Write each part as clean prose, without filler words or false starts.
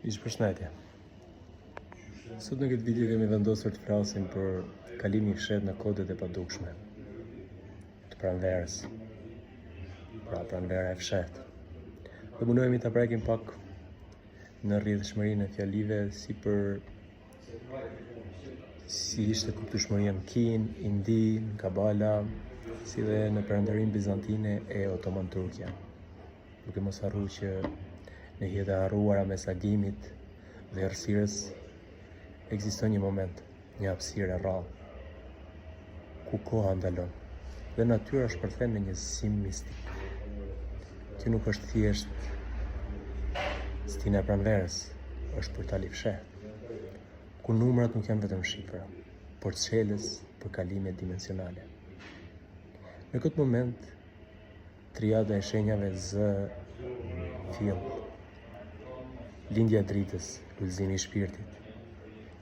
Përshëndetje. Sot në këtë video kemi vendosur të flasim për kalimin i fshehtë në kodet e padukshme të pranverës. Pra pranvera e fshehtë. Do mundohemi ta prekim pak në rrjedhshmërinë e fjalive si ishte kuptueshmëria në Kin, Indi, në Kabala, si dhe në perandërinë bizantine e Otoman Turqia. Duke mos harruar që në hijet e harruara mes agimit dhe errësirës ekziston një moment, një hapësirë e rrallë, ku koha ndalon dhe natyra shpërthen në një sim mistik, që nuk është thjesht stina e pranverës, është portali i fshehtë, ku numrat nuk janë vetëm shifra, por çelës për kalime dimensionale. Në këtë moment, triada e shenjave Z fill. Lindja e dritës, ulëzimi i shpirtit,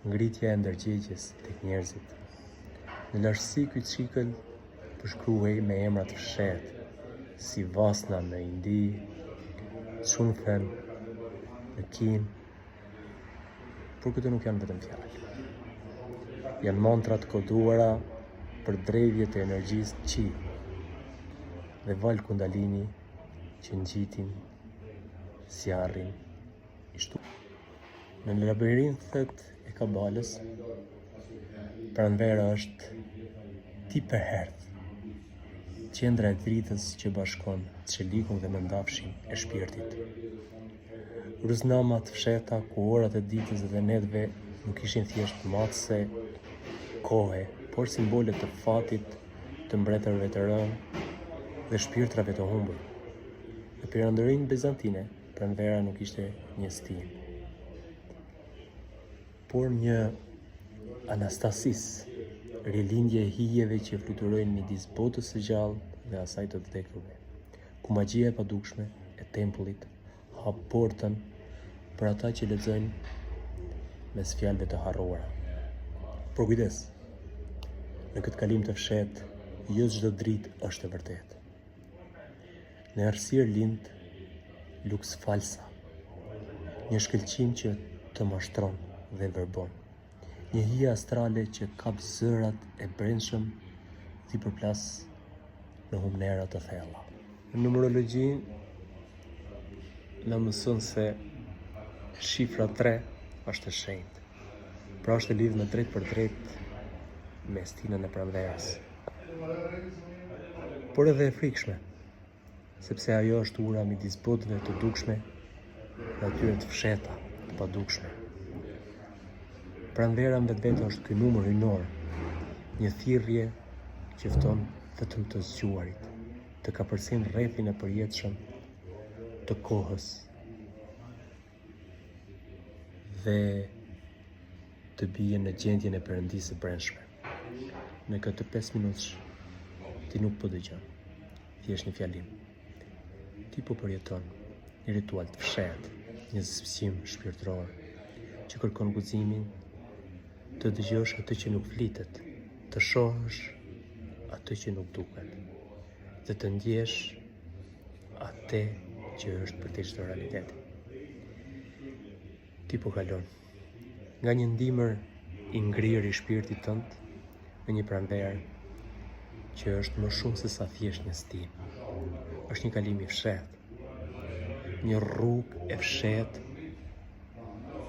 ngritja e ndërgjegjes tek njerëzit. Në lartësi ky cikël përshkruhej me emra të fshehtë, si Vasna në Indi, Shunfen në Kin, por këto nuk janë vetëm fjalë. Janë mantra të koduara për drejvje të energjisë Qi dhe val kundalini që ngjitin, zjarrin i shtuar. Në labirinthet e Kabalës, pranvera është tipërherth, qendra e dritës që bashkon çelikun dhe mëndafshin e shpirtit. Rëznama të fshehta ku orat e ditës dhe netëve nuk ishin thjesht matse kohe, por simbole të fatit, të mbretërve të rënë dhe shpirtrave të humbur. Në perandërinë bizantine, pranvera nuk ishte një stinë, por një anastasis, rilindje e hijeve që fluturojnë midis botës së gjallë dhe asaj të vdekurve, ku magjia e padukshme e tempullit hap portën për ata që lexojnë mes fjalëve të harruara. Por kujdes, në këtë kalim të fshehtë, jo çdo dritë është e vërtetë. Në errësirë lind lux falsa, një shkëlqim që të mashtron dhe verbon, një hije astrale që kap zërat e brendshëm dhe i përplas në humnera të thella. Në numerologji na mëson se shifra 3 është e shenjtë, pra është e lidhur në drejt për drejt me stinën e pranverës, por edhe e frikshme, sepse ajo është ura midis botëve të dukshme dhe atyre të fshehta, të padukshme. Pranvera në vetvete është ky numër hyjnor, një thirrje që fton vetëm të zgjuarit, të kapërcin rrethin e përjetshëm të kohës dhe të bie në gjendjen e perëndisë së brendshme. Në këtë 5 minutësh ti nuk po dëgjon thjesht një fjalim. Ti po përjeton një ritual të fshehtë, një zbësim shpirtëror që kërkon guximin të dëgjosh atë që nuk flitet, të shohësh atë që nuk duket, dhe të ndjesh atë që është për të çdo realiteti. Ti po kalon nga një ndimër i ngrirë i shpirtit tënd në një pranverë që është më shumë se sa thjesht një stinë. Është një kalim i fshehtë, një rrugë e fshehtë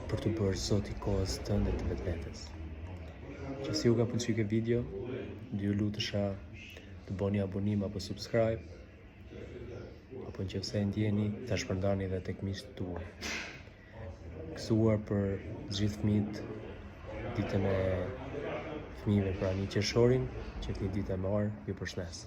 për të bërë zot i kohës tënde të vetvetes. Që si ju ka pëlqyer ky video, do ju lutesha të bëni abonim apo subscribe, apo nëse e ndjeni ta shpërndani edhe tek miqtë tuaj. Gëzuar për gjithë fëmijët ditën e fëmijëve, pra 1 qershorin, që është një ditë e marë, ju përshëndes.